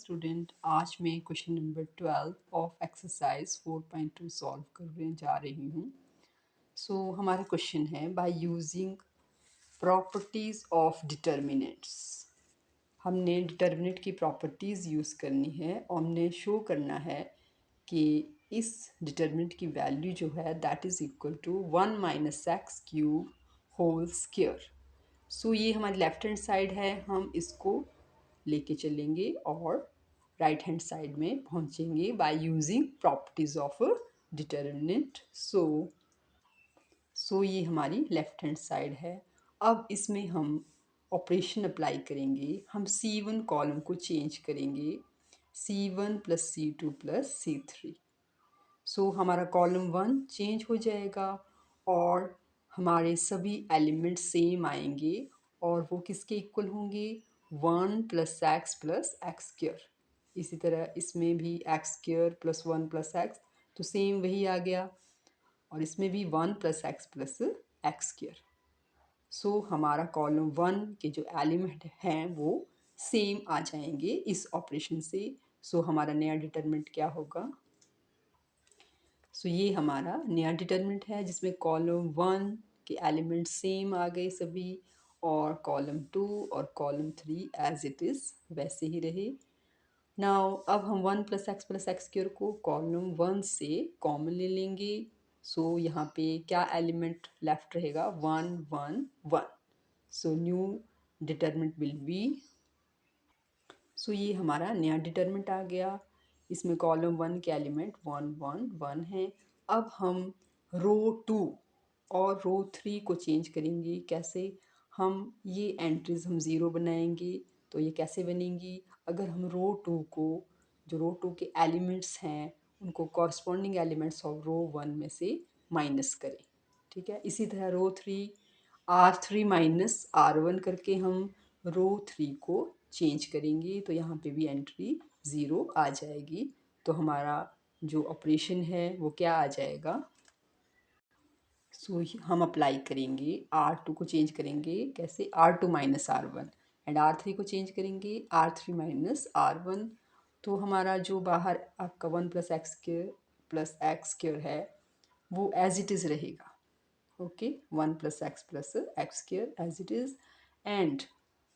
Student, आज मैं question number 12 of exercise 4.2 solve करने जा रही हूँ। हमारा क्वेश्चन है by using properties of determinants. हमने डिटर्मिनेंट की प्रॉपर्टीज़ यूज़ करनी है और हमने शो करना है कि इस डिटर्मिनेंट की वैल्यू जो है that is equal to 1 minus x cube whole square. ये हमारी लेफ्ट हैंड साइड है, हम इसको लेके चलेंगे और राइट हैंड साइड में पहुंचेंगे by using properties of determinant. ये हमारी लेफ्ट हैंड साइड है। अब इसमें हम ऑपरेशन अप्लाई करेंगे। हम C1 कॉलम को चेंज करेंगे, C1 plus C2 plus C3। हमारा कॉलम 1 चेंज हो जाएगा और हमारे सभी एलिमेंट सेम आएंगे और वो किसके इक्वल होंगे, 1 प्लस एक्स स्क्वायर। इसी तरह इसमें भी x square plus 1 plus x, तो सेम वही आ गया और इसमें भी 1 प्लस एक्स स्क्वायर। हमारा कॉलम 1 के जो एलिमेंट हैं वो सेम आ जाएंगे इस ऑपरेशन से। हमारा नया डिटरमिनेंट क्या होगा, ये हमारा नया डिटरमिनेंट है जिसमें कॉलम 1 के एलिमेंट सेम आ गए सभी और कॉलम 2 और कॉलम 3 एज इट इज़ वैसे ही रहे। नाउ अब हम 1 प्लस एक्स स्क्वायर को कॉलम 1 से कॉमन ले लेंगे। यहाँ पे क्या एलिमेंट लेफ्ट रहेगा, 1 1 1। न्यू डिटरमिनेंट विल बी, ये हमारा नया डिटरमिनेंट आ गया। इसमें कॉलम 1 के एलिमेंट 1 1 1 है। अब हम रो 2 और रो 3 को चेंज करेंगे। कैसे, हम ये एंट्रीज हम ज़ीरो बनाएंगे। तो ये कैसे बनेंगी, अगर हम रो 2 को, जो रो 2 के एलिमेंट्स हैं उनको कॉरस्पॉन्डिंग एलिमेंट्स ऑफ रो 1 में से माइनस करें। ठीक है, इसी तरह रो 3 R3 माइनस R1 करके हम रो 3 को चेंज करेंगे तो यहाँ पे भी एंट्री ज़ीरो आ जाएगी। तो हमारा जो ऑपरेशन है वो क्या आ जाएगा, हम अप्लाई करेंगे R2 को चेंज करेंगे। कैसे, R2 minus R1 and R3 को चेंज करेंगे R3 माइनस R1। तो हमारा जो बाहर आपका 1 प्लस एक्स स्क्वायर है वो एज इट इज़ रहेगा। Okay, 1 plus x square as it is and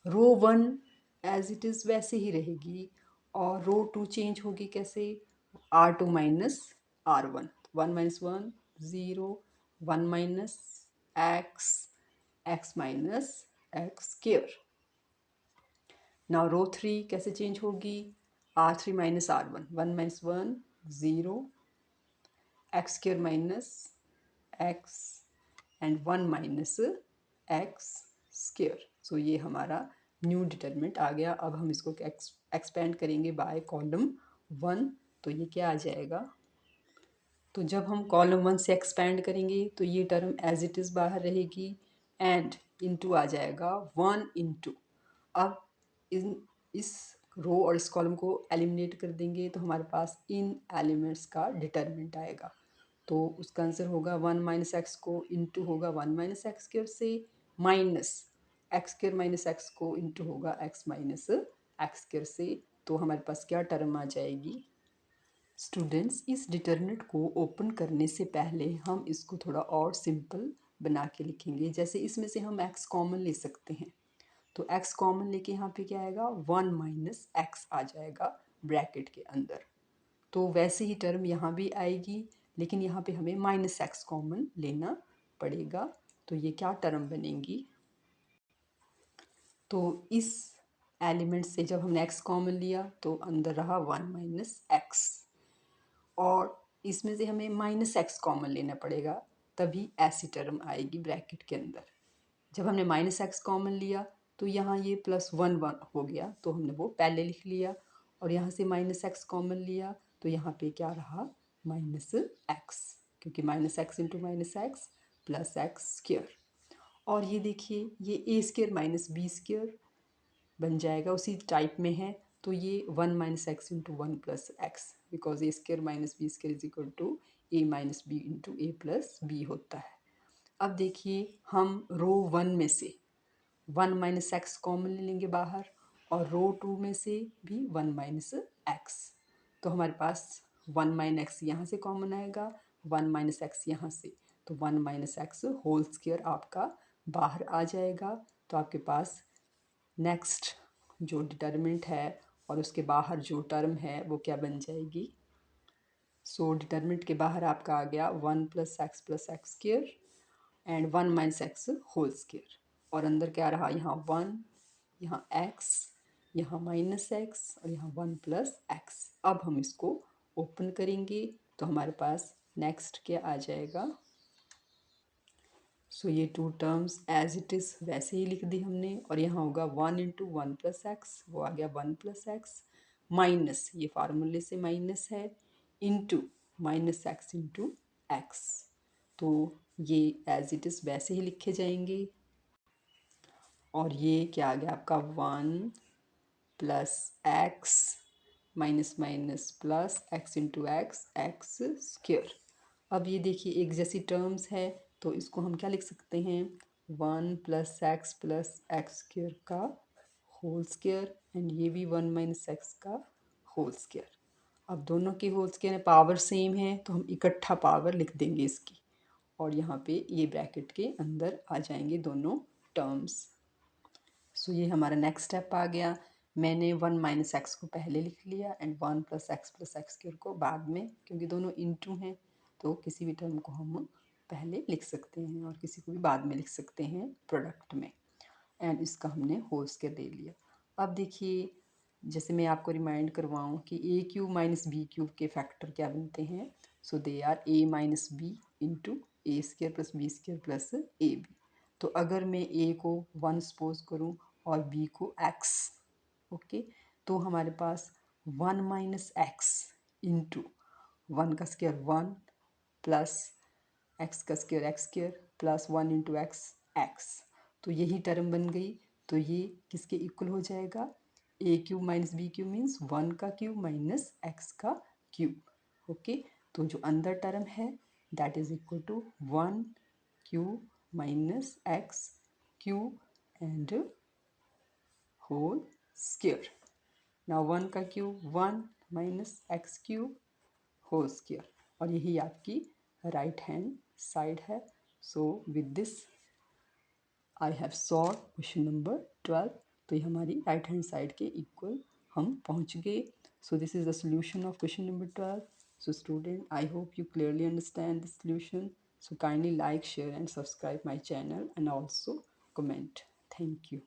row 1 as it is वैसे ही रहेगी और रो 2 चेंज होगी। कैसे, R2 minus R1, 1 minus 1 zero, 1 minus x, x minus x square. Now row 3 कैसे चेंज होगी, R3 minus R1, 1 minus 1 zero, x square minus x and 1 minus x square. ये हमारा न्यू डिटरमिनेंट आ गया। अब हम इसको एक्सपेंड करेंगे बाय कॉलम 1। तो ये क्या आ जाएगा, तो जब हम कॉलम 1 से एक्सपेंड करेंगे तो ये टर्म एज इट इज़ बाहर रहेगी एंड इनटू आ जाएगा 1 इंटू। अब इस रो और इस कॉलम को एलिमिनेट कर देंगे तो हमारे पास इन एलिमेंट्स का डिटरमिनेंट आएगा। तो उसका आंसर होगा 1 माइनस एक्स को इंटू होगा 1 माइनस एक्स स्क्वायर से, minus x square minus x को इंटू होगा एक्स माइनस एक्स स्क्वायर से। तो हमारे पास क्या टर्म आ जाएगी। स्टूडेंट्स, इस डिटरमिनेंट को ओपन करने से पहले हम इसको थोड़ा और सिंपल बना के लिखेंगे। जैसे इसमें से हम x कॉमन ले सकते हैं, तो x कॉमन लेके यहाँ पे क्या आएगा, 1 माइनस एक्स आ जाएगा ब्रैकेट के अंदर। तो वैसे ही टर्म यहाँ भी आएगी लेकिन यहाँ पे हमें माइनस एक्स कॉमन लेना पड़ेगा। तो ये क्या टर्म बनेगी, तो इस एलिमेंट से जब हमने x कॉमन लिया तो अंदर रहा 1 माइनस एक्स और इसमें से हमें माइनस एक्स कॉमन लेना पड़ेगा, तभी ऐसी टर्म आएगी ब्रैकेट के अंदर। जब हमने माइनस एक्स कॉमन लिया तो यहाँ ये प्लस 1 हो गया तो हमने वो पहले लिख लिया और यहाँ से माइनस एक्स कॉमन लिया तो यहाँ पे क्या रहा, माइनस एक्स, क्योंकि minus x into minus x plus x square. और ये देखिए ये a square minus b square बन जाएगा, उसी टाइप में है। तो ये 1 minus x into 1 plus x, because a square minus b square is equal to a minus b into a plus b होता है। अब देखिए हम रो 1 में से 1 माइनस एक्स कॉमन ले लेंगे बाहर और रो 2 में से भी 1 माइनस एक्स। तो हमारे पास 1 माइनस एक्स यहाँ से कॉमन आएगा, 1 माइनस एक्स यहाँ से, तो 1 माइनस एक्स होल स्क्वायर आपका बाहर आ जाएगा। तो आपके पास नेक्स्ट जो डिटर्मिनेंट है और उसके बाहर जो टर्म है वो क्या बन जाएगी। सो डिटर्मिनेंट के बाहर आपका आ गया 1 plus x square and 1 minus x whole square, और अंदर क्या रहा, यहाँ 1, यहाँ एक्स, यहाँ माइनस एक्स और यहाँ 1 प्लस एक्स। अब हम इसको ओपन करेंगे तो हमारे पास नेक्स्ट क्या आ जाएगा। सो ये two terms as it is वैसे ही लिख दी हमने, और यहाँ होगा 1 इंटू 1 प्लस एक्स, वो आ गया 1 प्लस एक्स, माइनस ये फार्मूले से माइनस है, into minus x into x. तो ये एज इट इज़ वैसे ही लिखे जाएंगे। और ये क्या आ गया आपका 1 plus x minus minus plus x into x, x square. अब ये देखिए एक जैसी टर्म्स है, तो इसको हम क्या लिख सकते हैं, 1 प्लस एक्स स्क्वेयर का होल स्क्वेयर, एंड ये भी 1 माइनस एक्स का होल स्क्वेयर। अब दोनों की होल स्क्वेयर पावर सेम है तो हम इकट्ठा पावर लिख देंगे इसकी, और यहाँ पे ये ब्रैकेट के अंदर आ जाएंगे दोनों टर्म्स। सो ये हमारा नेक्स्ट स्टेप आ गया। मैंने 1 माइनस एक्स को पहले लिख लिया एंड 1 प्लस एक्स स्क्वायर को बाद में, क्योंकि दोनों इनटू हैं तो किसी भी टर्म को हम पहले लिख सकते हैं और किसी को भी बाद में लिख सकते हैं प्रोडक्ट में। एंड इसका हमने होल स्क्वायर दे लिया। अब देखिए, जैसे मैं आपको रिमाइंड करवाऊँ कि a cube minus b cube के फैक्टर क्या बनते हैं। So they are a minus b into a square plus b square plus a b. तो अगर मैं ए को 1 सपोज करूँ और बी को एक्स, ओके, तो हमारे पास 1 माइनस एक्स इंटू 1 का स्क्वायर 1 प्लस एक्स का square x square plus 1 into x x. तो यही टर्म बन गई। तो ये किसके इक्वल हो जाएगा, a cube minus b cube means 1 का क्यूब माइनस एक्स का क्यूब। ओके, तो जो अंदर टर्म है that is equal to 1 cube minus x cube and whole square. Now 1 का cube 1 minus x cube whole square, और यही आपकी राइट हैंड साइड है। So with this I have solve question number 12। तो ये हमारी राइट हैंड साइड के equal हम पहुंच गए। So this is the solution of question number 12। So student, I hope you clearly understand the solution. So kindly like, share and subscribe my channel and also comment. Thank you.